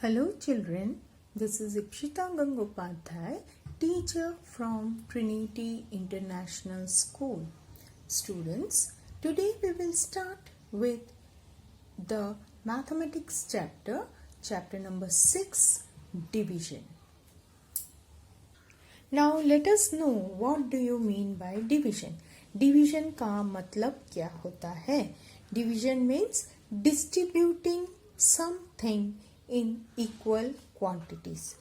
Hello children, this is Ipshita Gangopadhyay, teacher from Trinity International School. Students, today we will start with the mathematics chapter number 6, division. Now let us know what do you mean by division. Division का मतलब क्या होता है? Division means distributing something in equal quantities.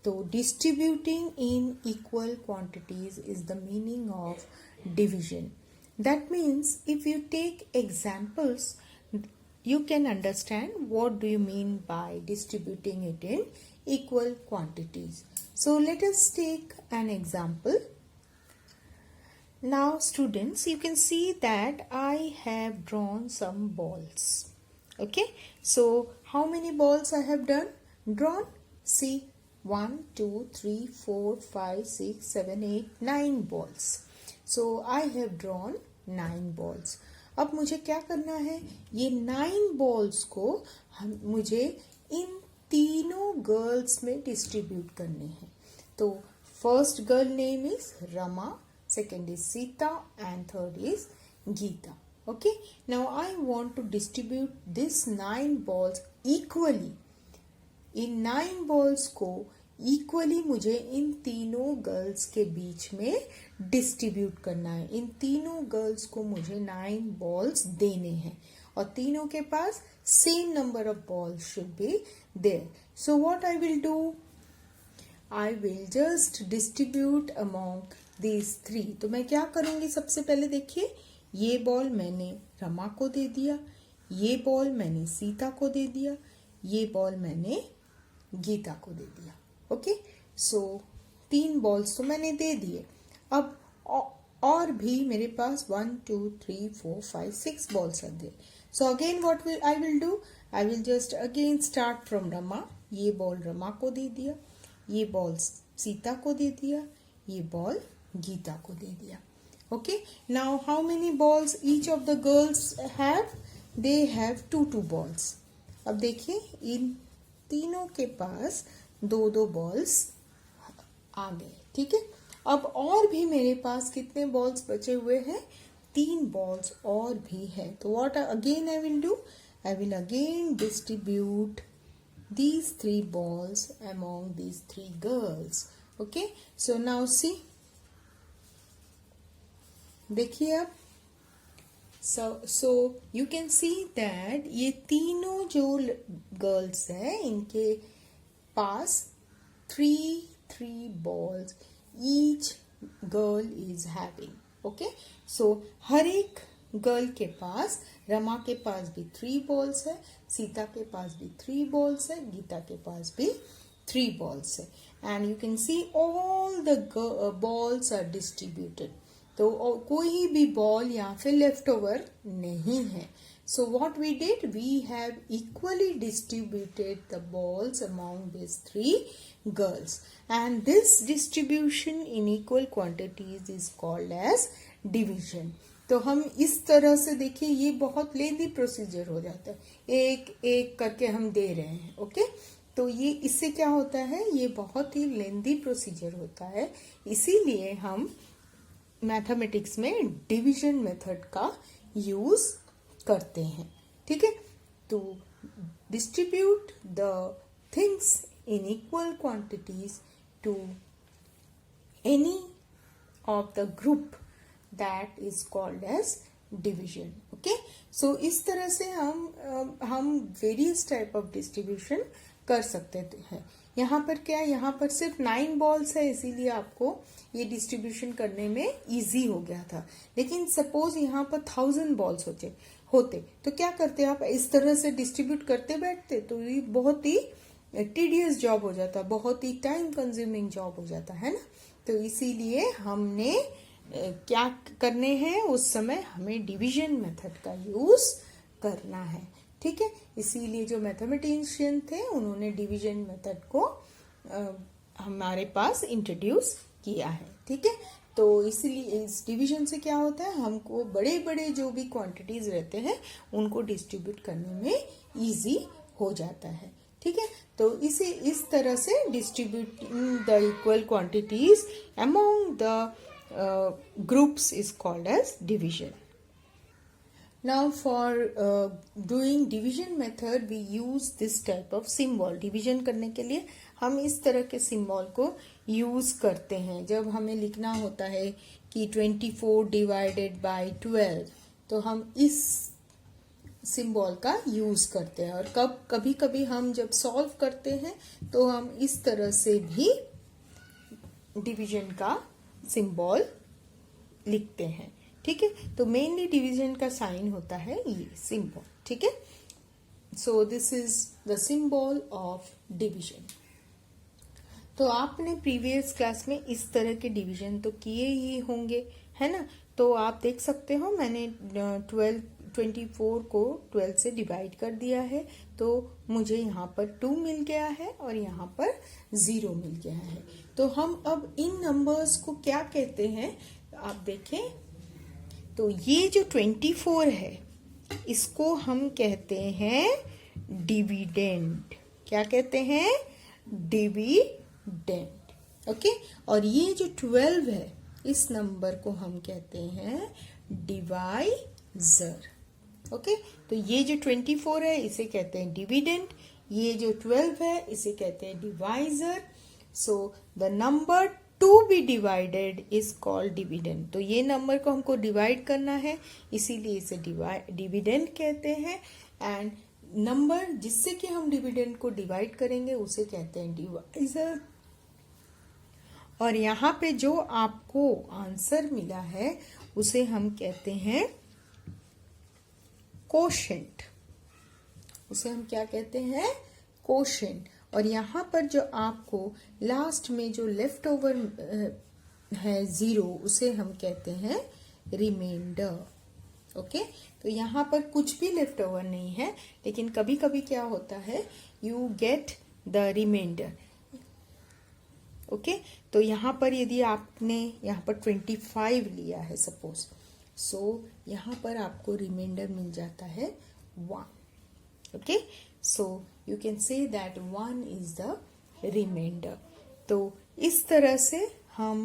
So distributing in equal quantities is the meaning of division. That means if you take examples, you can understand what do you mean by distributing it in equal quantities. So let us take an example. Now students, you can see that I have drawn some balls. Okay, so how many balls I have drawn? See, 1, 2, 3, 4, 5, 6, 7, 8, 9 balls. So I have drawn 9 balls. अब मुझे क्या करना है? ये 9 balls को मुझे इन तीनों girls में डिस्ट्रीब्यूट करने हैं. तो first girl name is Rama, second is Sita, and third is Geeta. Okay, now I want to distribute this 9 balls equally. In 9 balls को equally मुझे इन तीनों गर्ल्स के बीच में डिस्ट्रीब्यूट करना है. इन तीनों गर्ल्स को मुझे 9 balls देने हैं और तीनों के पास same number of balls should be there. So what I will do? I will just distribute among these 3. तो मैं क्या करूंगी? सबसे पहले देखिए, ये बॉल मैंने रमा को दे दिया, ये बॉल मैंने सीता को दे दिया, ये बॉल मैंने गीता को दे दिया. ओके, सो 3 बॉल्स तो मैंने दे दिए. अब और भी मेरे पास 1, 2, 3, 4, 5, 6 balls are there. So again what I will do? I will just again start from Rama. ये बॉल रमा को दे दिया, ये बॉल सीता को दे दिया, ये बॉल गीता को दे दिया. Okay, now how many balls each of the girls have? They have 2 balls. अब देखिए, इन तीनों के पास 2 balls आ गए. ठीक है, अब और भी मेरे पास कितने balls बचे हुए हैं? 3 balls और भी है. तो what again I will do? I will again distribute these 3 balls among these 3 girls. Okay, so now see, देखिए अब so you can see that ये तीनों जो गर्ल्स हैं इनके पास 3 balls each girl is having. Okay, so हर एक गर्ल के पास, रमा के पास भी 3 balls है, सीता के पास भी 3 balls है, गीता के पास भी 3 balls है. And you can see all the balls are distributed. तो कोई भी बॉल यहाँ पे लेफ्ट ओवर नहीं है. So what we did? We have equally distributed the balls among this 3 girls and this distribution in equal quantities is called as division. तो हम इस तरह से देखिए, ये बहुत लेंदी प्रोसीजर हो जाता है, एक एक करके हम दे रहे हैं. ओके, तो ये इससे क्या होता है? ये बहुत ही लेंदी प्रोसीजर होता है. इसीलिए हम मैथमेटिक्स में डिवीजन मेथड का यूज करते हैं. ठीक है, तो distribute the things in equal quantities to any of the group that is called as division. Okay, so इस तरह से हम वेरियस टाइप ऑफ डिस्ट्रीब्यूशन कर सकते हैं. यहाँ पर क्या, यहाँ पर सिर्फ 9 balls है, इसीलिए आपको ये डिस्ट्रीब्यूशन करने में इजी हो गया था. लेकिन सपोज यहाँ पर 1000 balls होते तो क्या करते आप? इस तरह से डिस्ट्रीब्यूट करते बैठते तो ये बहुत ही टीडियस जॉब हो जाता, बहुत ही टाइम कंज्यूमिंग जॉब हो जाता है ना. तो इसीलिए हमने क्या करने हैं, उस समय हमें डिवीजन मेथड का यूज करना है. ठीक है, इसीलिए जो मैथमेटिशियन थे उन्होंने डिवीजन मेथड को हमारे पास इंट्रोड्यूस किया है. ठीक है, तो इसलिए इस डिवीजन से क्या होता है, हमको बड़े बड़े जो भी क्वांटिटीज रहते हैं उनको डिस्ट्रीब्यूट करने में इजी हो जाता है. ठीक है, तो इस तरह से distributing the equal quantities among the groups is called as division. Now for doing division method we use this type of symbol. Division करने के लिए हम इस तरह के symbol को use करते हैं. जब हमें लिखना होता है कि 24 divided by 12 तो हम इस सिंबल का यूज करते हैं. और कभी कभी हम जब सॉल्व करते हैं तो हम इस तरह से भी डिवीजन का सिंबल लिखते हैं. ठीक है, तो मेनली डिवीजन का साइन होता है ये सिंबल. ठीक है, सो this is the symbol of division. तो आपने प्रीवियस क्लास में इस तरह के डिवीजन तो किए ही होंगे, है ना. तो आप देख सकते हो मैंने 24 को 12 से डिवाइड कर दिया है, तो मुझे यहाँ पर 2 मिल गया है और यहाँ पर 0 मिल गया है. तो हम अब इन नंबर्स को क्या कहते हैं आप देखें. तो ये जो 24 है इसको हम कहते हैं डिविडेंड. क्या कहते हैं? डिविडेंड. ओके, और ये जो 12 है इस नंबर को हम कहते हैं डिवाइजर. ओके, तो ये जो 24 है इसे कहते हैं डिविडेंड, ये जो 12 है इसे कहते हैं divisor. So the number to be divided is called dividend. तो ये नंबर को हमको डिवाइड करना है इसीलिए इसे डिविडेंड कहते हैं. एंड नंबर जिससे कि हम डिविडेंड को डिवाइड करेंगे उसे कहते हैं डिवाइजर. और यहाँ पे जो आपको आंसर मिला है उसे हम कहते हैं कोशेंट. उसे हम क्या कहते हैं? कोशेंट. और यहाँ पर जो आपको लास्ट में जो लेफ्ट ओवर है 0 उसे हम कहते हैं रिमाइंडर. ओके, तो यहाँ पर कुछ भी लेफ्ट ओवर नहीं है, लेकिन कभी कभी क्या होता है you get the remainder. Okay, तो यहाँ पर यदि आपने यहाँ पर 25 लिया है सपोज, सो यहाँ पर आपको रिमाइंडर मिल जाता है 1. Okay, so you can say that 1 is the remainder. तो इस तरह से हम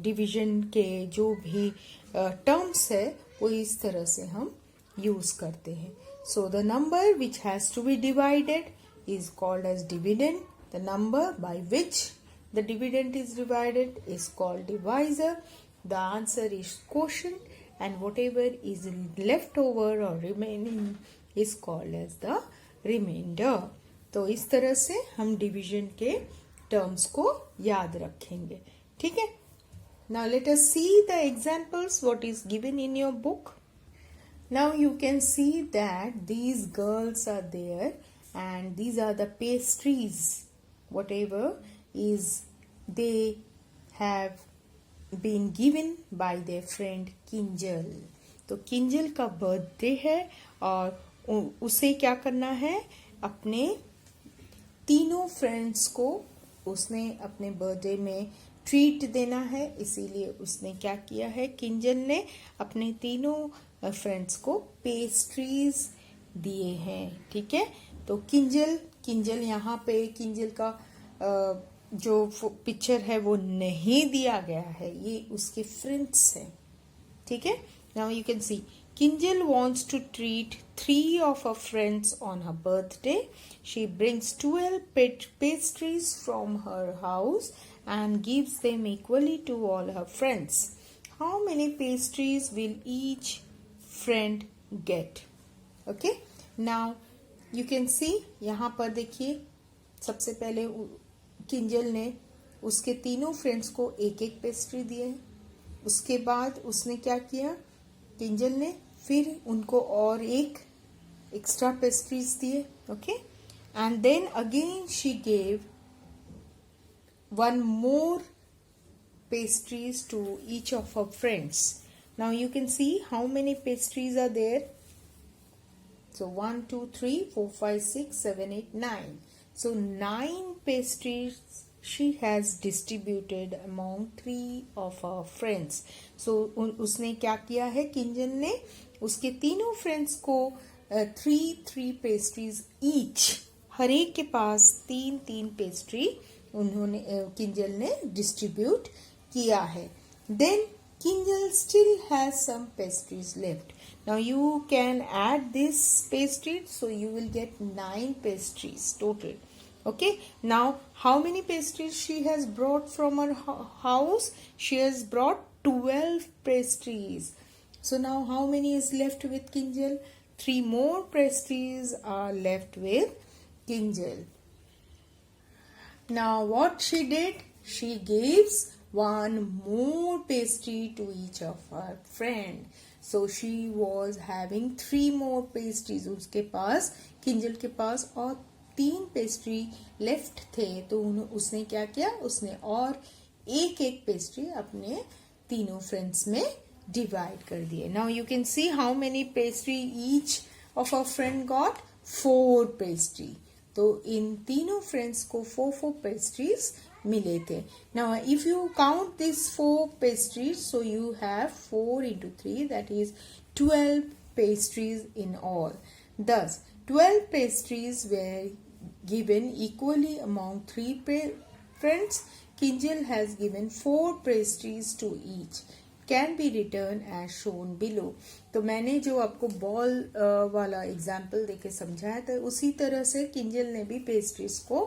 डिवीजन के जो भी टर्म्स है वो इस तरह से हम यूज करते हैं. So the number which has to be divided is called as dividend. The number by which the dividend is divided is called divisor. The answer is quotient, and whatever is left over or remaining is called as the remainder. तो इस तरह से हम division के terms को याद रखेंगे. ठीक है, now let us see the examples what is given in your book. Now you can see that these girls are there and these are the pastries whatever is they have been given by their friend Kinjal. तो किंजल का birthday है और उसे क्या करना है, अपने तीनों फ्रेंड्स को उसने अपने बर्थडे में ट्रीट देना है. इसीलिए उसने क्या किया है, किंजल ने अपने तीनों फ्रेंड्स को पेस्ट्रीज दिए हैं. ठीक है, तो किंजल यहाँ पे किंजल का जो पिक्चर है वो नहीं दिया गया है, ये उसके फ्रेंड्स हैं. ठीक है, now you can C Kinjal wants to treat 3 of her friends on her birthday. She brings 12 pastries from her house and gives them equally to all her friends. How many pastries will each friend get? Okay. Now you can see यहाँ पर देखिए सबसे पहले किंजल ने उसके तीनों friends को एक एक पेस्ट्री दिए. उसके बाद उसने क्या किया, किंजल ने फिर उनको और एक एक्स्ट्रा पेस्ट्रीज दिए. Okay, and then again she gave 1 more pastries to each of her friends. Now you can see how many pastries are there. So 1, 2, 3, 4, 5, 6, 7, 8, 9. So 9 pastries she has distributed among 3 of her friends. So उसने क्या किया है, किंजल ने उसके तीनों friends को 3 pastries each हर एक के पास 3-3 पेस्ट्री उन्होंने किंजल ने डिस्ट्रीब्यूट किया है. Then Kinjal still has some pastries left. Now you can add this pastry, so you will get 9 pastries total. Okay, now how many pastries she has brought from her house? She has brought 12 pastries. So now how many is left with Kinjal? 3 more pastries are left with Kinjal. Now what she did? She gives one more pastry to each of her friend. So she was having 3 more pastries. उसके पास किंजल के पास और 3 pastry left थे. तो उसने क्या किया? उसने और एक पेस्ट्री अपने तीनों फ्रेंड्स में डिवाइड कर दिए. Now you can see how many pastry each of a friend got. 4 pastry. तो इन तीनों फ्रेंड्स को 4 पेस्ट्रीज मिले थे. Now if you count these 4 pastries, so you have 4 into 3, that is 12 pastries in all. Thus 12 pastries were given equally among 3 friends. Kinjal has given 4 pastries to each. Can be written as shown below. तो मैंने जो आपको ball वाला example देके समझाया था, उसी तरह से किंजल ने भी पेस्ट्रीज को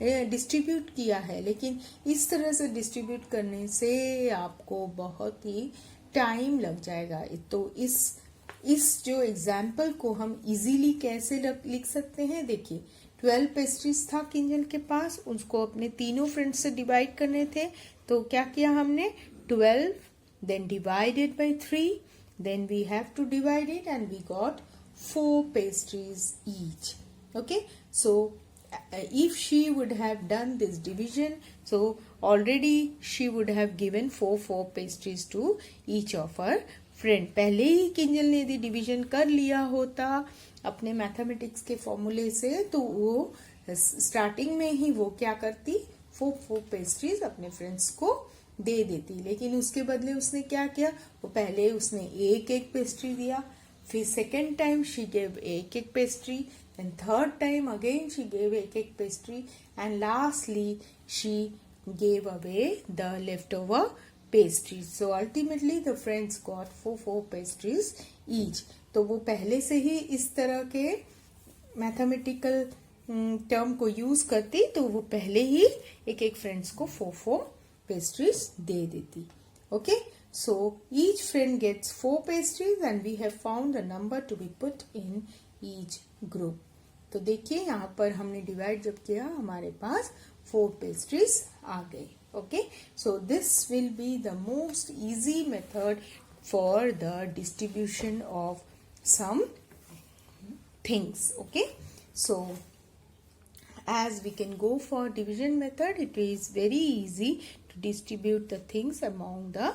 डिस्ट्रीब्यूट किया है. लेकिन इस तरह से डिस्ट्रीब्यूट करने से आपको बहुत ही टाइम लग जाएगा. तो इस जो एग्जाम्पल को हम इजीली कैसे लिख सकते हैं? देखिए, 12 पेस्ट्रीज था किंजल के पास, उसको अपने तीनों फ्रेंड्स से डिवाइड करने थे. तो क्या किया हमने? 12 then divided by 3, then we have to divide it, and we got 4 pastries each. Okay, so if she would have done this division, so already she would have given 4 pastries to each of her friend. पहले ही किंजल ने यदि division कर लिया होता अपने mathematics के फॉर्मूले से, तो वो स्टार्टिंग में ही वो क्या करती? 4 पेस्ट्रीज अपने फ्रेंड्स को दे देती. लेकिन उसके बदले उसने क्या किया? वो पहले उसने एक पेस्ट्री दिया, फिर सेकेंड टाइम शी गेव एक pastry, then third time again she gave एक pastry, and lastly she gave away the left over pastries. So ultimately the friends got 4 pastries each. तो वो पहले से ही इस तरह के मैथमेटिकल टर्म को यूज करती, तो वो पहले ही एक फ्रेंड्स को 4 pastries दे देती. Okay, so each friend gets 4 pastries and we have found the number to be put in each group. तो देखिए यहाँ पर हमने डिवाइड जब किया, हमारे पास 4 pastries आ गई. Okay, so this will be the most easy method for the distribution of some things. Okay, so as we can go for division method, it is very easy to distribute the things among the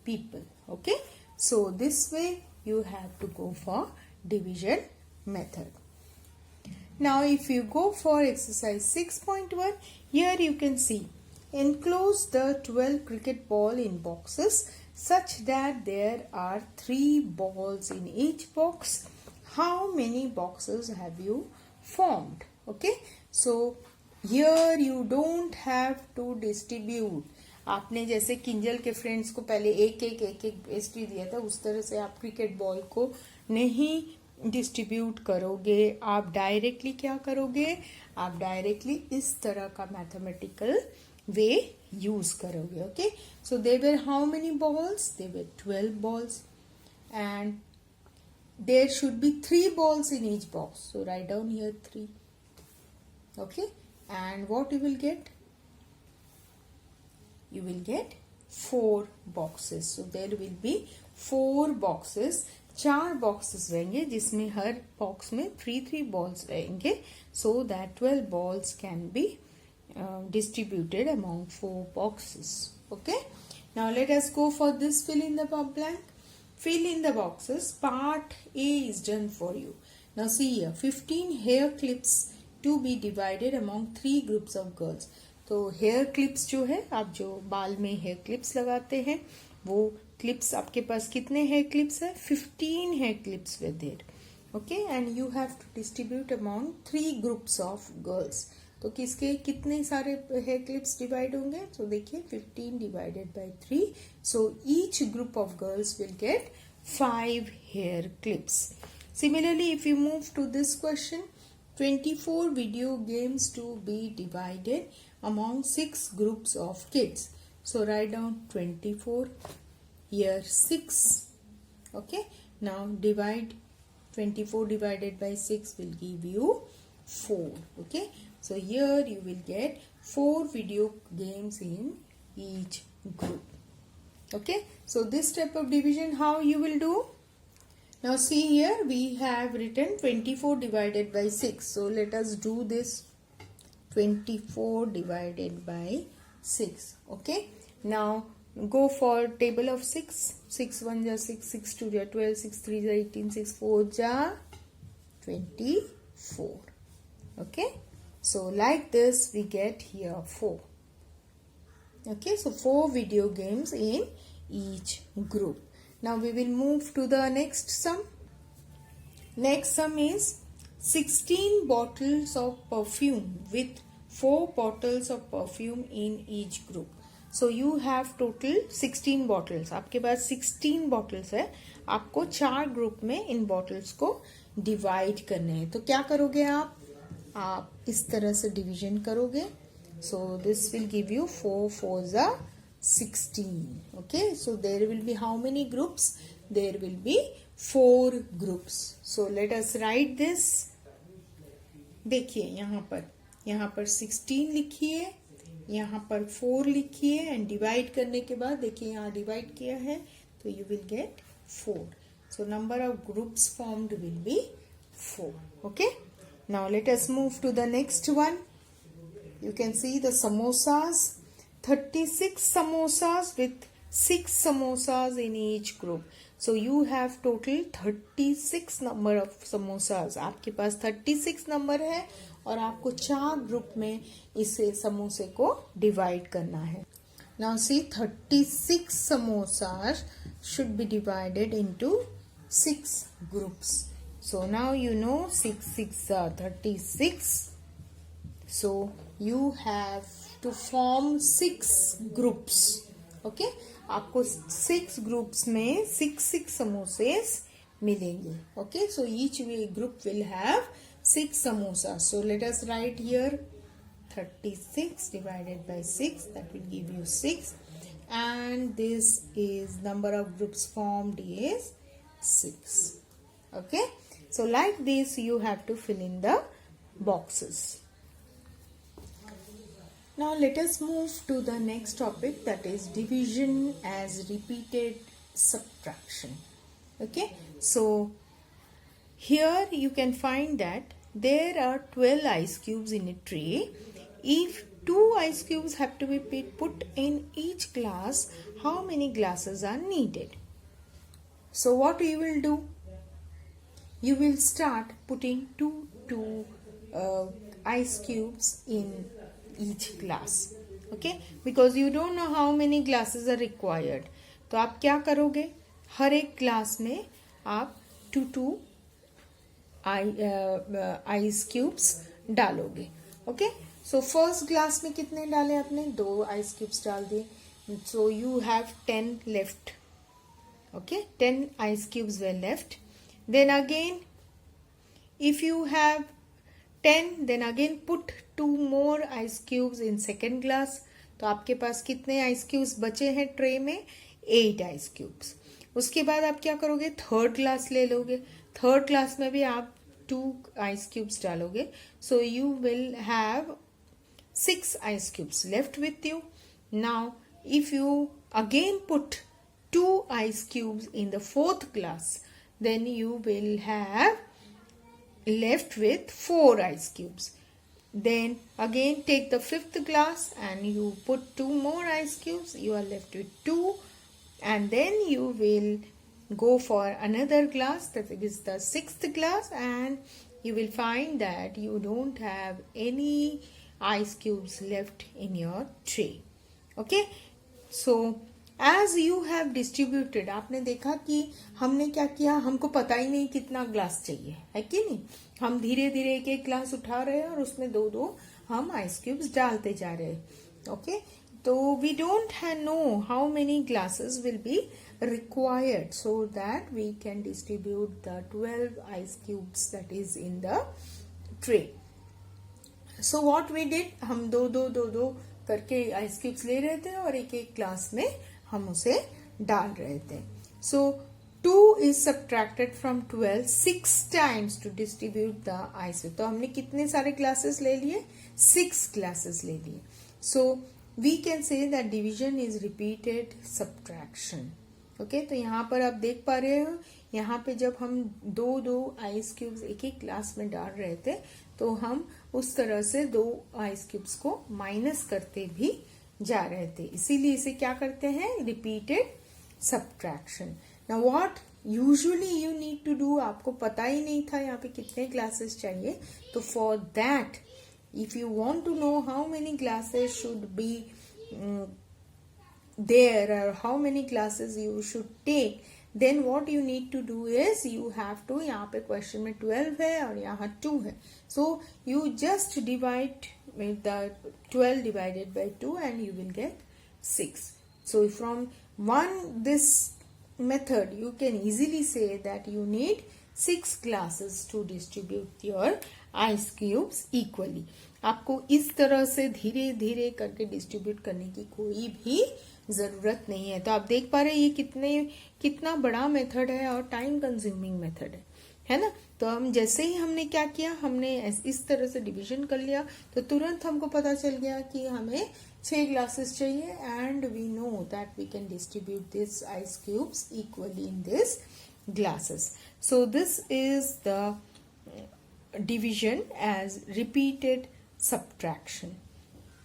people. Okay, so this way you have to go for division method. Now if you go for exercise 6.1, here you can see, enclose the 12 cricket ball in boxes such that there are 3 balls in each box. How many boxes have you formed? Okay, so here you don't have to distribute. आपने जैसे किंजल के friends को पहले एक pastry दिया था, उस तरह से आप क्रिकेट बॉल को नहीं डिस्ट्रीब्यूट करोगे. आप डायरेक्टली क्या करोगे? आप डायरेक्टली इस तरह का मैथमेटिकल वे यूज करोगे. Okay, so there were how many balls? There were 12 balls, and there should be 3 balls in each box. So write down here 3. Okay, and what you will get? You will get 4 boxes. So there will be 4 boxes. 4 boxes रहेंगे जिसमें हर box में 3 balls रहेंगे, so that 12 balls can be distributed among 4 boxes. Okay, now let us go for this fill in the blank. Fill in the boxes. Part A is done for you. Now see here, 15 hair clips to be divided among 3 groups of girls. तो hair clips जो है, आप जो बाल में hair clips लगाते हैं, वो क्लिप्स आपके पास कितने हेयर क्लिप्स है? 15 hair clips with there. Okay, and you have to distribute among 3 groups of girls. तो किसके कितने सारे हेयर क्लिप्स डिवाइड होंगे? तो देखिए 15 divided by 3. So each group of girls will get 5 hair clips. Similarly, if you move to this question, 24 video games to be divided among 6 groups of kids. So write down 24, here 6. Okay, now divide 24 divided by 6 will give you 4. Okay, so here you will get 4 video games in each group. Okay, so this type of division how you will do? Now see here we have written 24 divided by 6. So let us do this. 24 divided by 6. Okay, now go for table of 6. 6 1 ja 6, 6 2 ja 12, 6 3 ja 18, 6 4 ja 24. Okay, so like this we get here 4. Okay, so 4 video games in each group. Now we will move to the next sum. Next sum is 16 bottles of perfume with 4 bottles of perfume in each group. So you have total 16 bottles. आपके पास 16 bottles है. आपको 4 group में इन bottles को divide करने हैं. तो क्या करोगे आप इस तरह से डिवीजन करोगे. So this will give you 4 4s are 16. Okay, so there will be how many groups? There will be 4 groups. So let us write this. देखिए यहाँ पर 16 लिखिए, यहाँ पर 4 लिखिए एंड डिवाइड करने के बाद देखिए यहाँ डिवाइड किया है तो you will get 4. So number of groups formed will be 4. Okay, now let us move to the next one. You can see the samosas. 36 samosas with 6 samosas in each group. So you have total 36 number of samosas. आपके पास 36 number है और आपको 4 group में इसे समोसे को divide करना है. Now see 36 samosas should be divided into 6 groups. So now you know 6 6 are 36. So you have to form 6 groups. Okay, आपको 6 groups में 6 samosas मिलेंगे. Okay, so each group will have 6 samosas. So let us write here 36 divided by 6, that will give you 6, and this is number of groups formed is 6. Okay, so like this you have to fill in the boxes. Now let us move to the next topic, that is division as repeated subtraction. Okay, so here you can find that there are 12 ice cubes in a tray. If 2 ice cubes have to be put in each glass, how many glasses are needed? So what you will do? You will start putting two ice cubes in each glass. Okay, because you don't know how many glasses are required. तो आप क्या करोगे? हर एक glass में आप 2 ice cubes डालोगे. Okay, so first glass में कितने डाले आपने? 2 आइस क्यूब्स डाल दिए. So you have 10 left. Okay, 10 ice cubes were left. Then again if you have 10, then again put 2 more ice cubes in second glass. तो आपके पास कितने आइस क्यूब्स बचे हैं ट्रे में? 8 आइस क्यूब्स. उसके बाद आप क्या करोगे? थर्ड ग्लास ले लोगे. थर्ड ग्लास में भी आप 2 आइस क्यूब्स डालोगे. So you will have 6 ice cubes left with you. Now if you again put 2 ice cubes in the fourth glass, then you will have left with 4 ice cubes. Then again take the fifth glass and you put 2 more ice cubes. You are left with 2, and then you will go for another glass, that is the 6th glass, and you will find that you don't have any ice cubes left in your tray. Okay, so as you have distributed, आपने देखा कि हमने क्या किया, हमको पता ही नहीं कितना ग्लास चाहिए, है कि नहीं, हम धीरे धीरे एक एक ग्लास उठा रहे हैं और उसमें दो दो हम आइस क्यूब्स डालते जा रहे हैं. ओके, तो we don't know how many glasses will be required so that we can distribute the 12 ice cubes that is in the tray. So what we did, हम दो दो करके आइस क्यूब्स ले रहे थे और एक एक ग्लास में हम उसे डाल रहे थे. So 2 is subtracted from 12 6 times to distribute the ice cube. तो हमने कितने सारे ग्लासेस ले लिए, 6 ग्लासेस ले लिए. So we can say that division is repeated subtraction. Okay, तो यहाँ पर आप देख पा रहे हो, यहाँ पे जब हम दो दो आइस क्यूब्स एक एक ग्लास में डाल रहे थे तो हम उस तरह से दो आइस क्यूब्स को माइनस करते भी जा रहे थे, इसीलिए इसे क्या करते हैं, repeated subtraction. Now what usually you need to do, आपको पता ही नहीं था यहाँ पे कितने ग्लासेस चाहिए, तो for that if you want to know how many glasses should be there or how many classes you should take, then what you need to do is you have to, यहाँ पे question में 12 है और यहाँ 2 है, so you just divide with the 12 divided by 2 and you will get 6. So from this method you can easily say that you need 6 classes to distribute your ice cubes equally. आपको इस तरह से धीरे धीरे करके डिस्ट्रीब्यूट करने की कोई भी जरूरत नहीं है. तो आप देख पा रहे हैं ये कितना बड़ा मेथड है और टाइम कंज्यूमिंग मेथड है ना. तो हम जैसे ही हमने क्या किया, हमने इस तरह से डिवीजन कर लिया तो तुरंत हमको पता चल गया कि हमें 6 ग्लासेस चाहिए and we know that we can distribute this ice cubes equally in this glasses. So this is the division as repeated subtraction.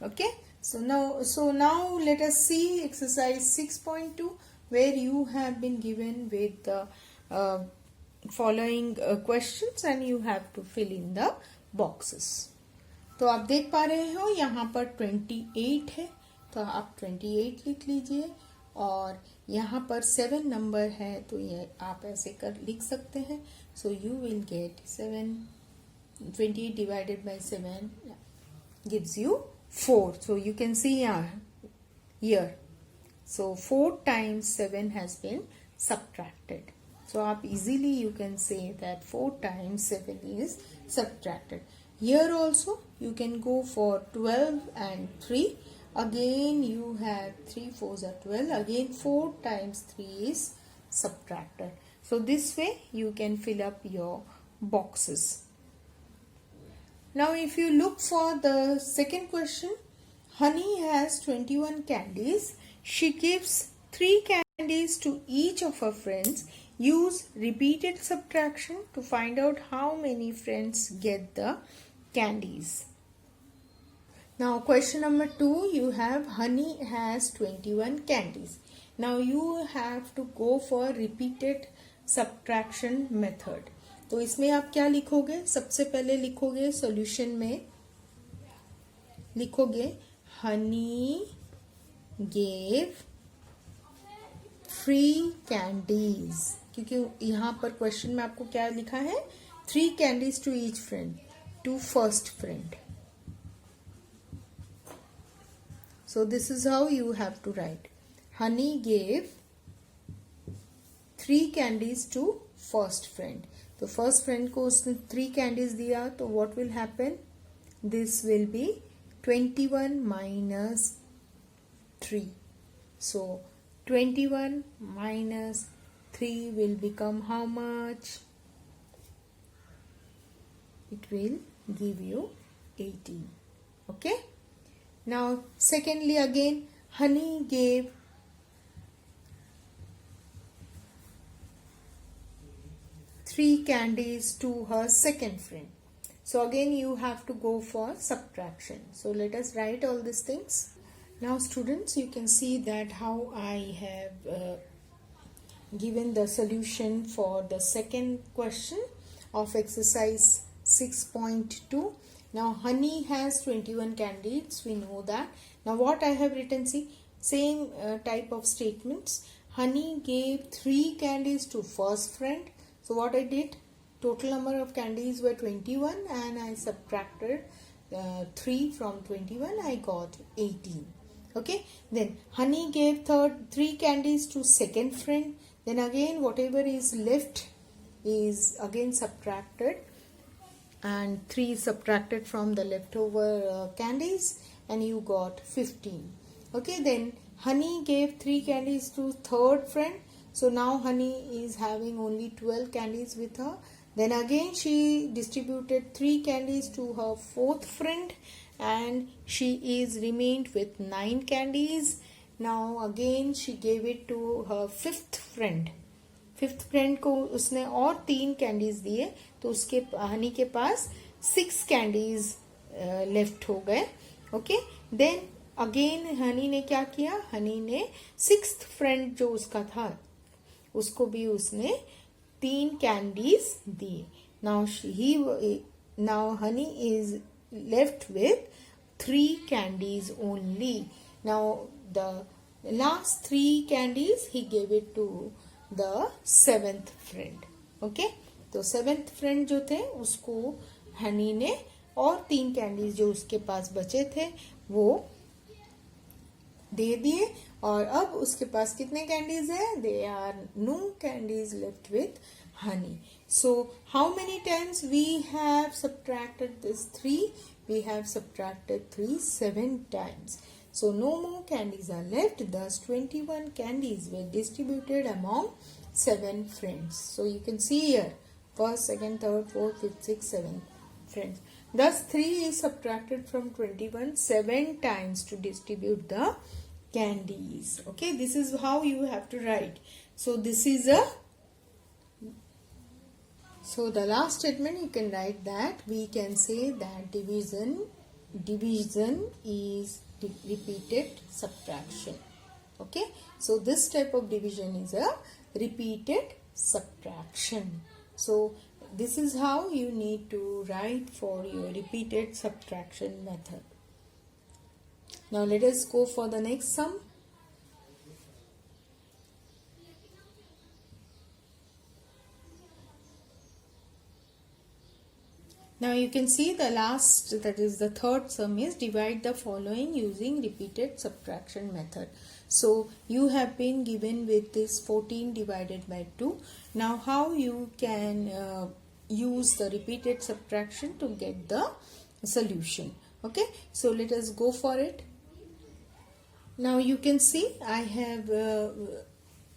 Okay, so now let us see exercise 6.2 where you have been given with the following questions and you have to fill in the boxes. तो आप देख पा रहे हो यहाँ पर 28 है, तो आप 28 लिख लीजिए और यहाँ पर 7 नंबर है तो ये आप ऐसे लिख सकते हैं. So you will get 28 divided by 7 gives you 4. So you can see here. So 4 times 7 has been subtracted. So up easily you can say that 4 times 7 is subtracted. Here also you can go for 12 and 3. Again you have 3 4s are 12. Again 4 times 3 is subtracted. So this way you can fill up your boxes. Now if you look for the second question, Honey has 21 candies. She gives 3 candies to each of her friends. Use repeated subtraction to find out how many friends get the candies. Now question number 2, you have Honey has 21 candies. Now you have to go for repeated subtraction method. तो इसमें आप क्या लिखोगे, सबसे पहले लिखोगे solution में लिखोगे हनी गेव 3 कैंडीज, क्योंकि यहाँ पर क्वेश्चन में आपको क्या लिखा है, 3 candies to each friend, to first friend. So this is how you have to write. Honey gave 3 candies to first friend. तो फर्स्ट फ्रेंड को उसने 3 कैंडीज दिया तो what will happen, this will be 21 minus 3. So 21 minus 3 will become how much? It will give you 18. Okay. Now secondly again, Honey gave 3 candies to her second friend. So again you have to go for subtraction. So let us write all these things. Now students, you can see that how I have given the solution for the second question of exercise 6.2. Now Honey has 21 candies, we know that. Now what I have written, see same type of statements. Honey gave 3 candies to first friend. So what I did, total number of candies were 21 and I subtracted 3 from 21, I got 18. Okay, then honey gave 3 candies to second friend. Then again whatever is left is again subtracted, and 3 subtracted from the leftover candies, and you got 15. Okay, then honey gave 3 candies to third friend. So now honey is having only 12 candies with her. Then again she distributed 3 candies to her fourth friend and she is remained with 9 candies. Now again she gave it to her fifth friend. Fifth friend को उसने और 3 candies दिए, तो उसके हनी के पास 6 candies left हो गए. Okay, then again Honey ने क्या किया, हनी ने सिक्स्थ फ्रेंड जो उसका था उसको भी उसने 3 कैंडीज दिए. Now Honey is left with 3 candies only. Now the last 3 candies he gave it to the seventh friend. Okay, तो सेवेंथ फ्रेंड जो थे उसको हनी ने और 3 कैंडीज जो उसके पास बचे थे वो दे दिए. और अब उसके पास कितने कैंडीज है, they are no candies left with Honey. So how many times we have subtracted this 3? We have subtracted 3 7 times. So no more candies are left. Thus 21 candies were distributed among 7 friends. So you can see here, first, second, third, fourth, fifth, sixth, seventh friends. Thus 3 is subtracted from 21 7 times to distribute the candies. Okay, this is how you have to write. So this is so the last statement you can write that we can say that division is repeated subtraction. Okay, so this type of division is a repeated subtraction. So this is how you need to write for your repeated subtraction method. Now let us go for the next sum. Now you can see the last, that is the third sum, is divide the following using repeated subtraction method. So you have been given with this 14 divided by 2. Now how you can use the repeated subtraction to get the solution. Okay, so let us go for it. Now you can see I have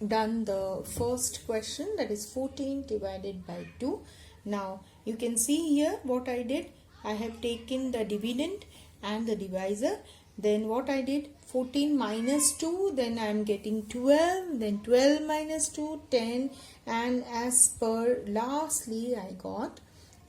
done the first question, that is 14 divided by 2. Now you can see here what I did. I have taken the dividend and the divisor. Then what I did, 14 minus 2, then I am getting 12, then 12 minus 2, 10, and as per lastly I got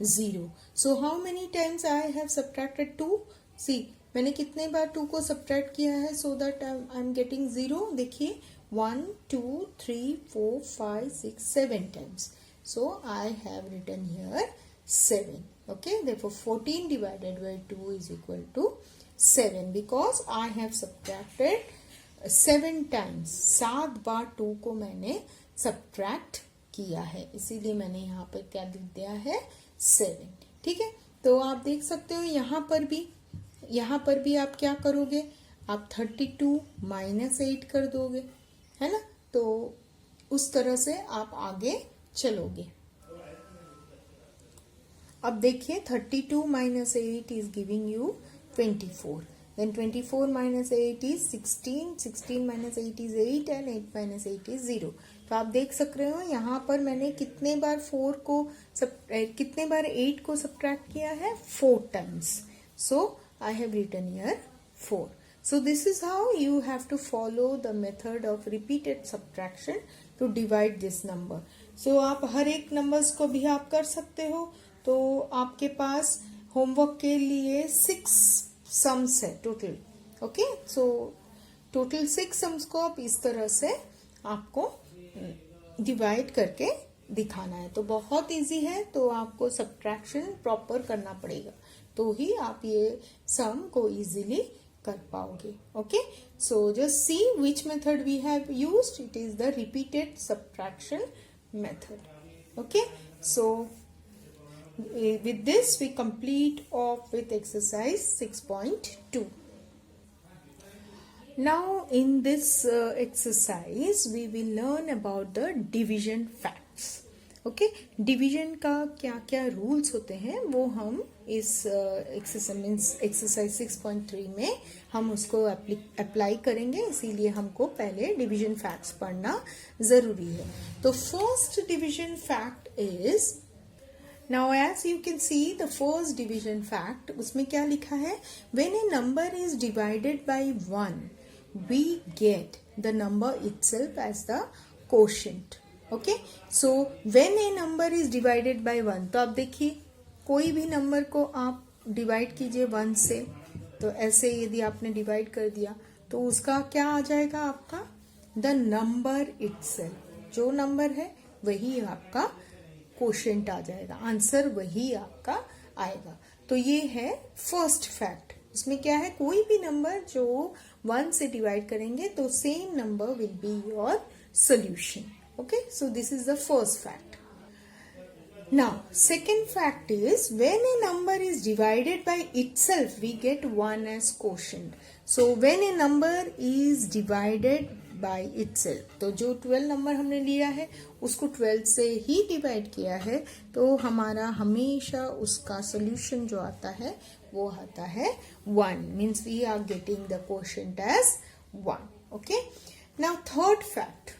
0. So how many times I have subtracted 2? See, मैंने कितने बार 2 को subtract किया है so that I am getting 0. देखिए 1, 2, 3, 4, 5, 6, 7 times. So I have written here 7. Okay, therefore 14 divided by 2 is equal to 7 because I have subtracted 7 times. 7 बार 2 को मैंने subtract किया है, इसीलिए मैंने यहाँ पर क्या लिख दिया है 7. ठीक है, तो आप देख सकते हो यहाँ पर भी आप क्या करोगे, आप 32 minus 8 कर दोगे, है ना. तो उस तरह से आप आगे चलोगे. अब देखिए 32 minus 8 is giving you 24. Then 24 minus 8 is 16. 16 minus 8 is 8 and 8 minus 8 is 0. तो आप देख सक रहे हो यहाँ पर मैंने कितने बार 8 को सब्ट्रैक्ट किया है, 4 times. So I have written here 4. So this is how you have to follow the method of repeated subtraction to divide this number. So आप हर एक नंबर्स को भी आप कर सकते हो. तो आपके पास होमवर्क के लिए 6 सम्स है total. Okay, so total 6 sums को आप इस तरह से आपको डिवाइड करके दिखाना है. तो बहुत इजी है, तो आपको सब्ट्रैक्शन प्रॉपर करना पड़ेगा तो ही आप ये सम को इजीली कर पाओगे. Okay, so just see which method we have used. It is the repeated subtraction method. Okay, so with this we complete off with exercise 6.2. Now in this exercise we will learn about the division facts. Okay, division का क्या क्या rules होते हैं वो हम इस exercise 6.3 में हम उसको अप्लाई करेंगे. इसीलिए हमको पहले डिवीजन फैक्ट्स पढ़ना ज़रूरी है. तो first division fact is, now as you can see the first division fact, उसमें क्या लिखा है, when a number is divided by 1 we get the number itself as the quotient. Okay, so when A number is divided by 1, तो आप देखिए कोई भी number को आप डिवाइड कीजिए 1 से, तो ऐसे यदि आपने डिवाइड कर दिया तो उसका क्या आ जाएगा आपका, द नंबर इटसेल्फ. जो नंबर है वही आपका क्वोशिएंट आ जाएगा, आंसर वही आपका आएगा. तो ये है फर्स्ट फैक्ट. इसमें क्या है, कोई भी नंबर जो 1 से डिवाइड करेंगे तो same number will be your solution. Okay, so this is the first fact. Now, second fact is when a number is divided by itself, we get 1 as quotient. So, when a number is divided by itself, तो जो 12 number हमने लिया है उसको 12 से ही divide किया है, तो हमारा हमेशा उसका सोल्यूशन जो आता है वो आता है 1. Means we are getting the quotient as 1. Okay. Now, third fact.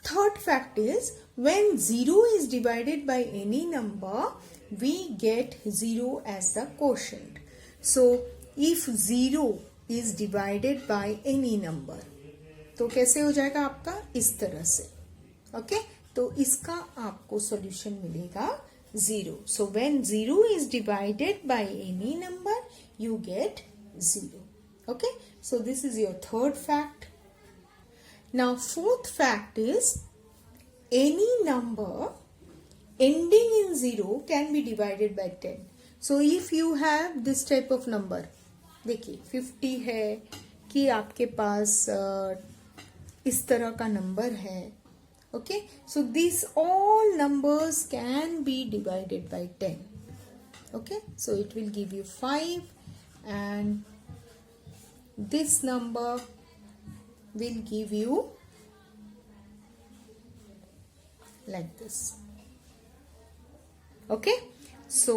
Third fact is when 0 is divided by any number, we get 0 as the quotient. So, if 0 is divided by any number, तो कैसे हो जाएगा आपका, इस तरह से. Okay, तो इसका आपको सॉल्यूशन मिलेगा 0. So, when 0 is divided by any number, you get 0. Okay, so this is your third fact. Now, fourth fact is any number ending in 0 can be divided by 10. So, if you have this type of number, देखिए 50 है कि आपके पास इस तरह का number है. Okay, so these all numbers can be divided by 10. Okay, so it will give you 5 and this number will give you like this. Okay, so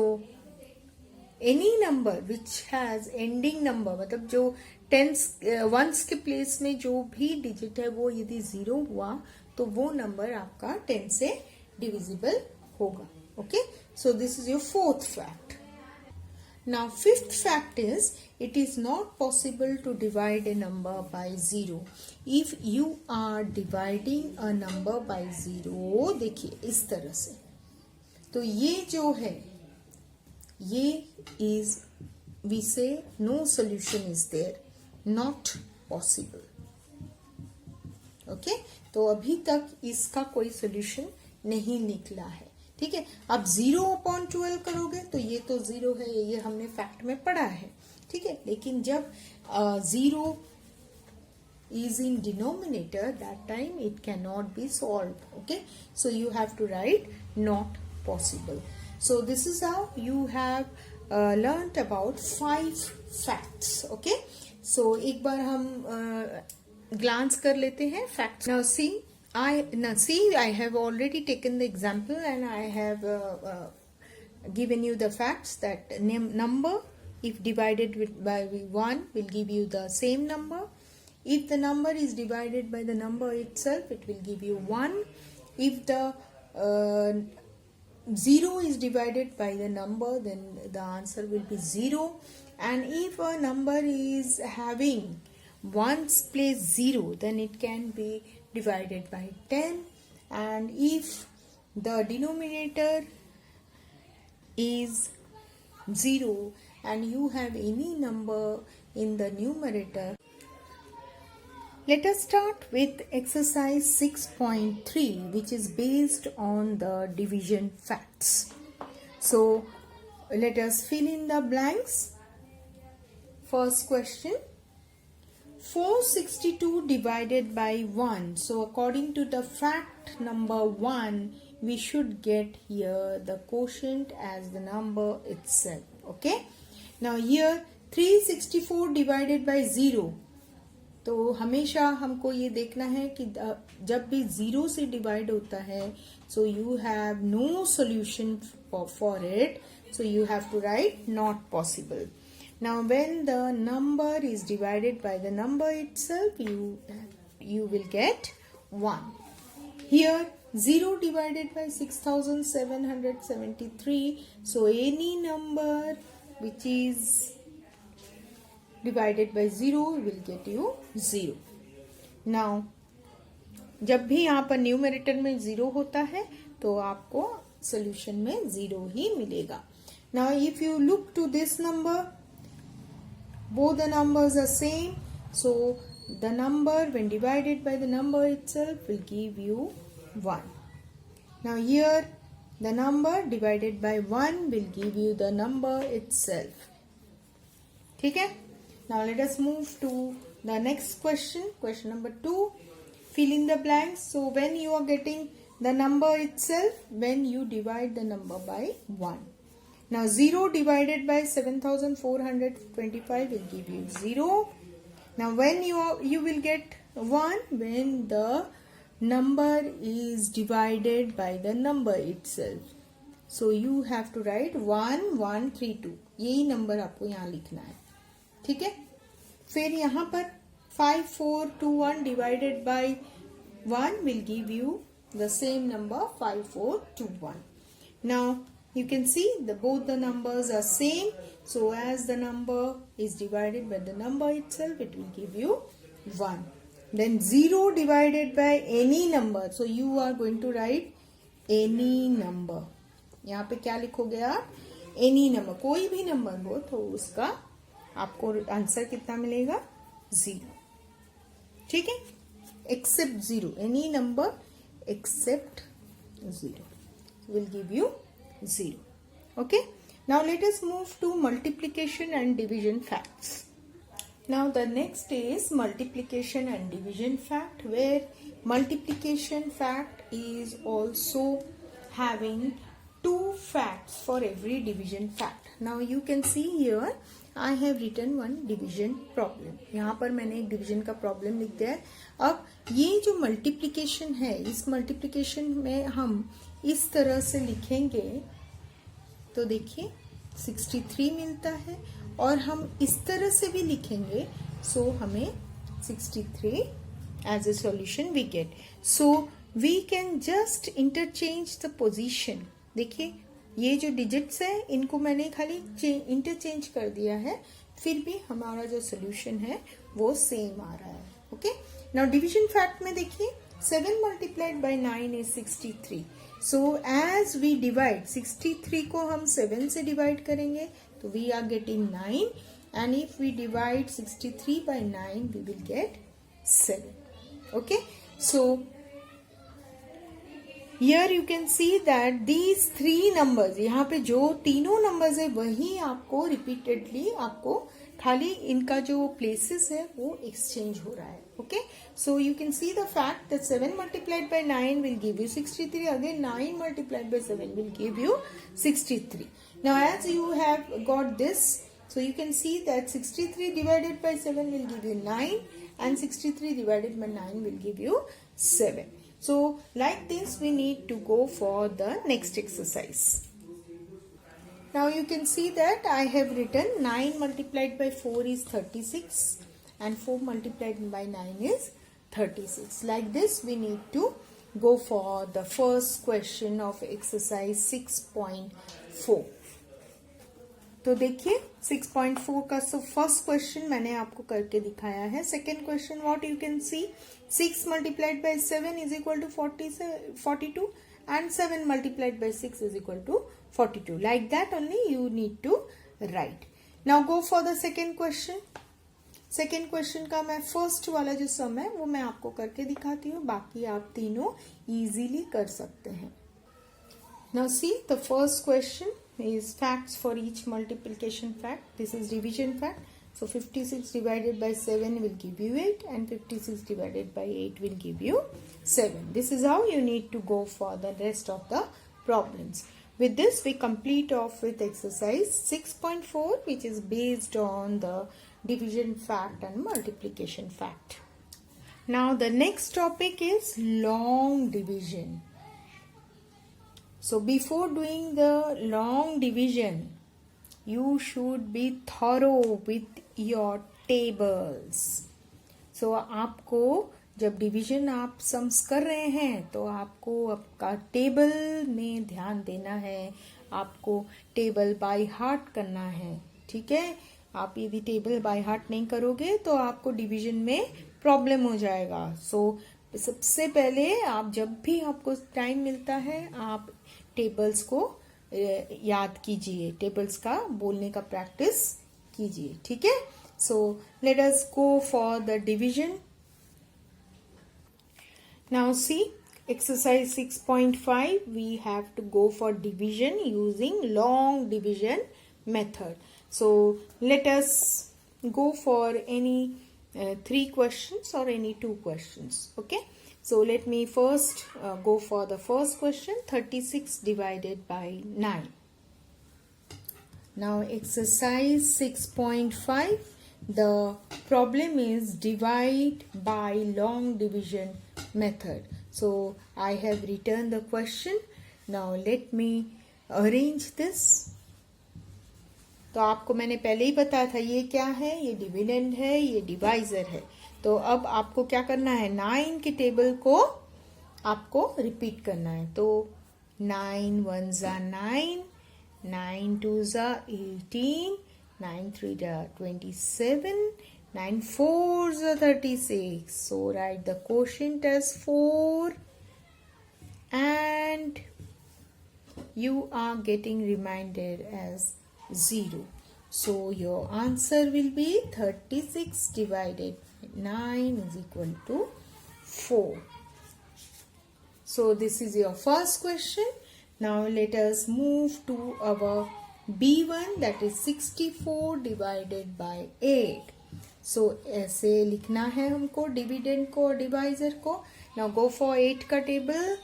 any number which has ending number, मतलब जो tens ones के place में जो भी digit है वो यदि 0 हुआ तो वो नंबर आपका 10 से डिविजिबल होगा. Okay, so this is your fourth fact. Now, fifth fact is it is not possible to divide a number by 0. If you are dividing a number by 0, देखिए इस तरह से, तो ये जो है ये is we say no solution is there, not possible. Okay, तो अभी तक इसका कोई सोल्यूशन नहीं निकला है. ठीक है, अब 0/12 करोगे तो ये तो 0 है, ये हमने फैक्ट में पढ़ा है. ठीक है, लेकिन जब 0 is in denominator, that time it cannot be solved. Okay, so you have to write not possible. So this is how you have learnt about 5 facts. Okay, so एक बार हम glance कर लेते हैं facts. Now see, I have already taken the example and I have given you the facts that number if divided by 1 will give you the same number. If the number is divided by the number itself, it will give you 1. If the 0 is divided by the number, then the answer will be 0. And if a number is having 1's place 0, then it can be divided by 10. And if the denominator is 0 and you have any number in the numerator, let us start with exercise 6.3, which is based on the division facts. So let us fill in the blanks. first question. 462 divided by 1. So according to the fact number 1, we should get here the quotient as the number itself. Okay. Now here 364 divided by 0. तो हमेशा हमको ये देखना है कि जब भी 0 से डिवाइड होता है, so you have no solution for it, so you have to write not possible. Now when the number is divided by the number itself, you will get 1. Here 0 divided by 6773, so any number which is divided by 0 will get you 0. Now जब भी यहाँ पर numerator में 0 होता है तो आपको solution में 0 ही मिलेगा. Now if you look to this number, both the numbers are same, so the number when divided by the number itself will give you 1. Now here the number divided by 1 will give you the number itself. ठीक है. Now let us move to the next question. Question number 2. Fill in the blanks. So when you are getting the number itself, when you divide the number by 1. Now 0 divided by 7425 will give you 0. Now when you will get 1 when the number is divided by the number itself. So you have to write 1132. यही number आपको यहाँ लिखना है. ठीक है. फिर यहाँ पर 5421 divided by 1 will give you the same number 5421. Now you can see both the numbers are same, so as the number is divided by the number itself, it will give you 1. Then 0 divided by any number, so you are going to write any number. यहाँ पे क्या लिखोगे आप? Any number. कोई भी number हो तो उसका आपको आंसर कितना मिलेगा? 0. ठीक है. Except 0. Any number except 0 will give you 0. Okay. Now let us move to multiplication and division facts. Now the next is multiplication and division fact, where multiplication fact is also having 2 facts for every division fact. Now you can see here I have written one division problem. यहाँ पर मैंने एक division का problem लिख दिया है. अब ये जो multiplication है, इस multiplication में हम इस तरह से लिखेंगे तो देखिए 63 मिलता है, और हम इस तरह से भी लिखेंगे so हमें 63 as a solution we get. So we can just interchange the position. देखिए ये जो डिजिट्स है इनको मैंने खाली इंटरचेंज कर दिया है, फिर भी हमारा जो सोल्यूशन है वो सेम आ रहा है. ओके. नाउ डिवीजन फैक्ट में देखिए 7 multiplied by 9 is 63. So as we divide 63 को हम 7 से डिवाइड करेंगे तो we are getting 9, and if we divide 63 by 9 we will get 7. Okay. So Here you can see that these 3 numbers, यहाँ पे जो तीनों numbers है वही आपको repeatedly आपको खाली इनका जो places है वो exchange हो रहा है. Okay. So you can see the fact that 7 multiplied by 9 will give you 63. Again 9 multiplied by 7 will give you 63. Now as you have got this, so you can see that 63 divided by 7 will give you 9, and 63 divided by 9 will give you 7. So like this we need to go for the next exercise. Now you can see that I have written 9 multiplied by 4 is 36 and 4 multiplied by 9 is 36. Like this we need to go for the first question of exercise 6.4. तो देखिए 6.4 का first question मैंने आपको करके दिखाया है. Second question what you can see 6 multiplied by 7 is equal to 42 and 7 multiplied by 6 is equal to 42. Like that only you need to write. Now go for the second question. Second question का मैं first वाला जो सम है वो मैं आपको करके दिखाती हूँ, बाकी आप तीनों इजीली कर सकते हैं. Now see the first question is facts for each multiplication fact. This is division fact. So 56 divided by 7 will give you 8 and 56 divided by 8 will give you 7. This is how you need to go for the rest of the problems. With this we complete off with exercise 6.4, which is based on the division fact and multiplication fact. Now the next topic is long division. So before doing the long division, you should be thorough with your tables. So आपको जब division आप sums कर रहे हैं तो आपको आपका table में ध्यान देना है, आपको टेबल बाय हार्ट करना है. ठीक है, आप यदि टेबल बाय हार्ट नहीं करोगे तो आपको डिवीजन में प्रॉब्लम हो जाएगा. सो सबसे पहले आप जब भी आपको टाइम मिलता है आप टेबल्स को याद कीजिए, टेबल्स का बोलने का प्रैक्टिस कीजिए. ठीक है, so let us go for the division. Now see exercise 6.5, we have to go for division using long division method. So let us go for any 3 questions or any 2 questions. Okay, so let me first go for the first question. 36 divided by 9. Now exercise 6.5, the problem is divide by long division method. So I have written the question. Now let me arrange this. तो आपको मैंने पहले ही बताया था ये क्या है, ये डिविडेंड है, ये डिवाइजर है. तो अब आपको क्या करना है, 9 के टेबल को आपको रिपीट करना है. तो 9 1s are 9, 9 2s are 18, 9 3s are 27, 9 4s are 36. So write the quotient as 4 and you are getting remainder as 0. So your answer will be 36 divided by 9 is equal to 4. So this is your first question. Now let us move to our B1, that is 64 divided by 8. So ऐसे लिखना है हमको dividend को और divisor को. Now go for 8 का table.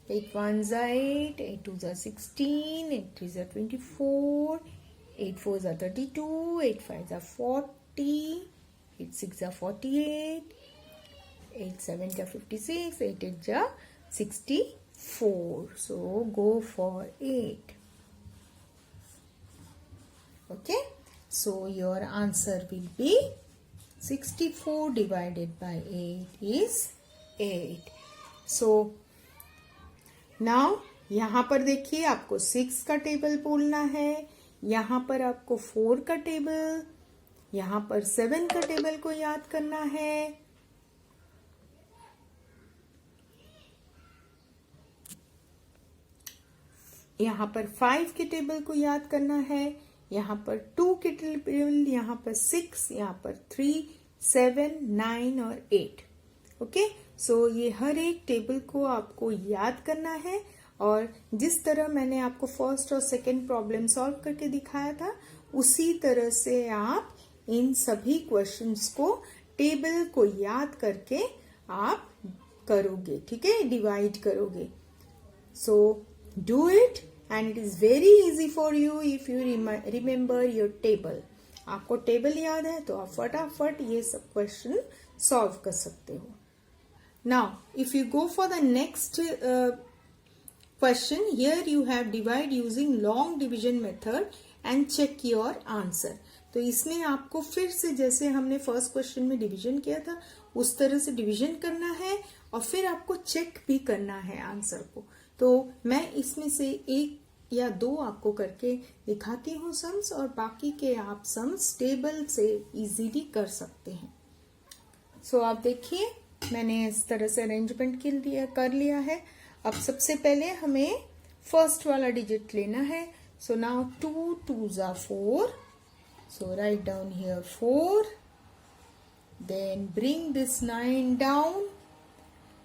8 1s are 8, 8 2s are 16, 8 3s are 24, 8 4s are 32, 8 5s are 40, 8 6 are 48, 8 7 are 56, 8 8 are 64. So go for 8. Okay, so your answer will be 64 divided by 8 is 8. So now यहाँ पर देखिए आपको 6 का table बोलना है, यहाँ पर आपको 4 का टेबल, यहाँ पर 7 का टेबल को याद करना है. यहाँ पर 5 के टेबल को याद करना है, यहाँ पर 2 के टेबल, यहाँ पर 6, यहाँ पर 3, 7, 9 और 8. ओके, सो ये हर एक टेबल को आपको याद करना है. और जिस तरह मैंने आपको फर्स्ट और सेकंड प्रॉब्लम सॉल्व करके दिखाया था उसी तरह से आप इन सभी क्वेश्चंस को टेबल को याद करके आप करोगे. ठीक है, डिवाइड करोगे. So do it and it is very easy for you if you remember your table. आपको टेबल याद है तो आप फटाफट ये सब क्वेश्चन सॉल्व कर सकते हो. Now if you go for the next question, here you have divide using long division method and check your answer. तो इसमें आपको फिर से जैसे हमने फर्स्ट क्वेश्चन में डिवीजन किया था उस तरह से डिवीजन करना है और फिर आपको चेक भी करना है आंसर को. तो मैं इसमें से 1 या 2 आपको करके दिखाती हूँ सम्स, और बाकी के आप सम्स टेबल से इजीली कर सकते हैं. सो आप देखिए मैंने इस तरह से अरेंजमेंट कर लिया है. अब सबसे पहले हमें फर्स्ट वाला डिजिट लेना है. So now 2 2s are 4. So write down here 4. Then bring this 9 down.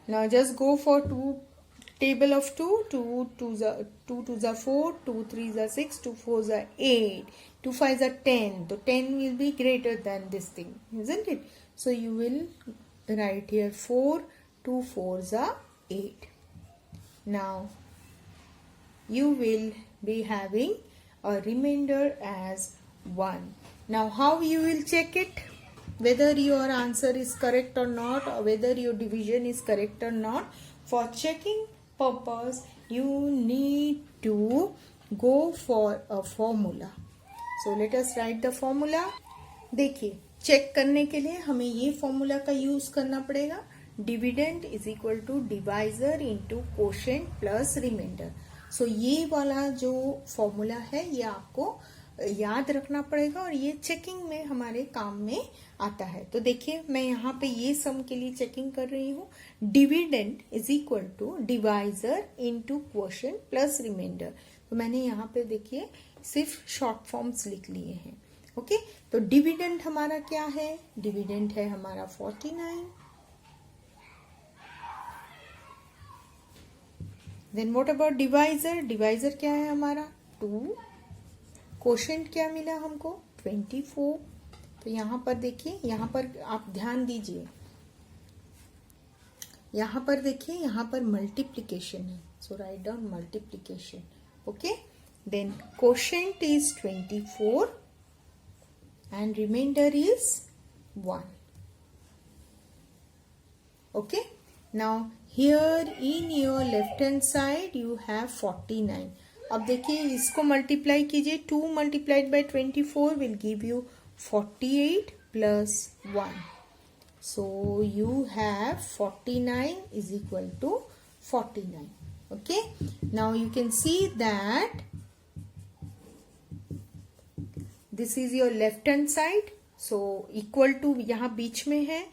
Now just go for 2 table of 2, 2 2s are 2 2s are 4, 2 3s are 6, 2 4s are 8, 2 5s are 10. So 10 will be greater than this thing, isn't it? So you will write here 4, 2 4s are 8. Now you will be having a remainder as 1. Now how you will check it? Whether your answer is correct or not, or whether your division is correct or not. For checking purpose, you need to go for a formula. So let us write the formula. देखिए, check करने के लिए हमें ये formula का use करना पड़ेगा. Dividend is equal to divisor into quotient plus remainder. So ये वाला जो फॉर्मूला है ये आपको याद रखना पड़ेगा और ये चेकिंग में हमारे काम में आता है. तो देखिए मैं यहाँ पे ये सम के लिए चेकिंग कर रही हूँ. Dividend is equal to divisor into quotient plus remainder. तो मैंने यहाँ पे देखिए सिर्फ शॉर्ट फॉर्म्स लिख लिए हैं. ओके, तो डिविडेंड हमारा क्या है? डिविडेंड है हमारा 49. Then what about divisor? Divisor क्या है हमारा 2. क्वोशेंट क्या मिला हमको 24. तो यहां पर देखिए, यहां पर आप ध्यान दीजिए, यहां पर देखिए, यहां पर मल्टीप्लीकेशन है. So write down multiplication. Okay, then quotient is 24 and remainder is 1. Okay, now here in your left hand side you have 49. अब देखिए इसको मल्टीप्लाई कीजिए. 2 multiplied by 24 will give you 48 plus 1. So you have 49 is equal to 49. Okay, now you can see that this is your left hand side. So equal to यहाँ बीच में है.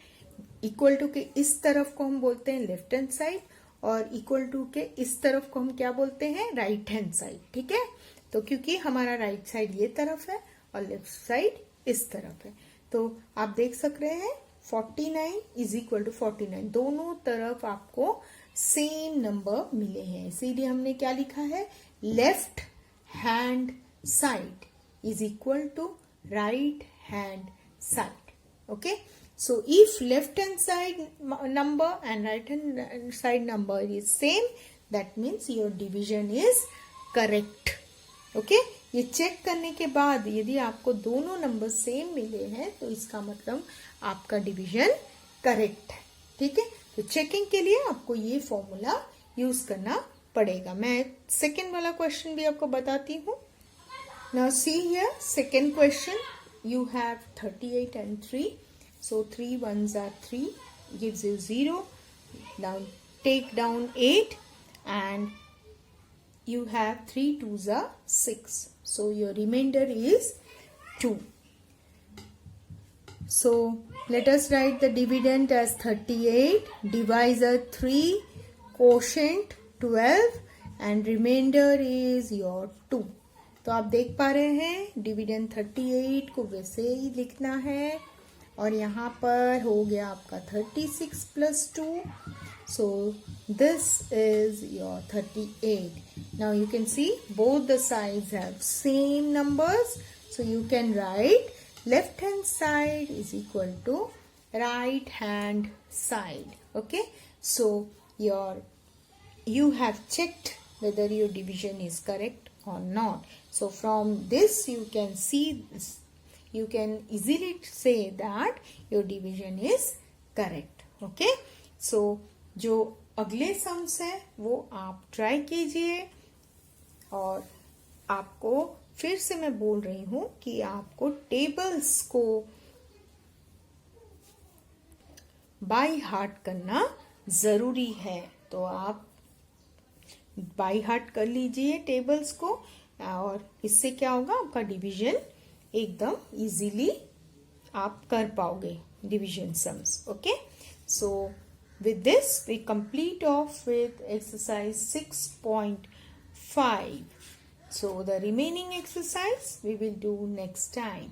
Equal to के इस तरफ को हम बोलते हैं लेफ्ट हैंड साइड और इक्वल टू के इस तरफ को हम क्या बोलते हैं? Right hand side. ठीक है, तो क्योंकि हमारा राइट साइड ये तरफ है और लेफ्ट साइड इस तरफ है, तो आप देख सक रहे हैं 49 इज इक्वल टू 49. दोनों तरफ आपको सेम नंबर मिले हैं, इसीलिए हमने क्या लिखा है? Left hand side is equal to right hand side. Okay, so if left hand side number and right hand side number is same, that means your division is correct. Okay, ये check करने के बाद यदि आपको दोनों number same मिले हैं तो इसका मतलब आपका डिवीजन करेक्ट है. ठीक है, तो चेकिंग के लिए आपको ये फॉर्मूला यूज करना पड़ेगा. मैं सेकेंड वाला क्वेश्चन भी आपको बताती हूँ. Now see here, second question, you have 38 and 3. So 3 ones are 3, gives you 0. Now take down 8 and you have 3 twos are 6. So your remainder is 2. So let us write the dividend as 38, divisor 3, quotient 12 and remainder is your 2. तो आप देख पा रहे हैं dividend 38 को वैसे ही लिखना है और यहाँ पर हो गया आपका 36 plus 2. So this is your 38. Now you can see both the sides have same numbers. So you can write left hand side is equal to right hand side. Okay, so you have checked whether your division is correct or not. So from this you can see, you can easily say that your division is correct. Okay, so जो अगले sums है वो आप try कीजिए और आपको फिर से मैं बोल रही हूं कि आपको टेबल्स को बाय हार्ट करना जरूरी है. तो आप बाय हार्ट कर लीजिए टेबल्स को और इससे क्या होगा, आपका डिवीजन एकदम इजीली आप कर पाओगे division sums. Okay, so with this we complete off with exercise 6.5. So the remaining exercise we will do next time.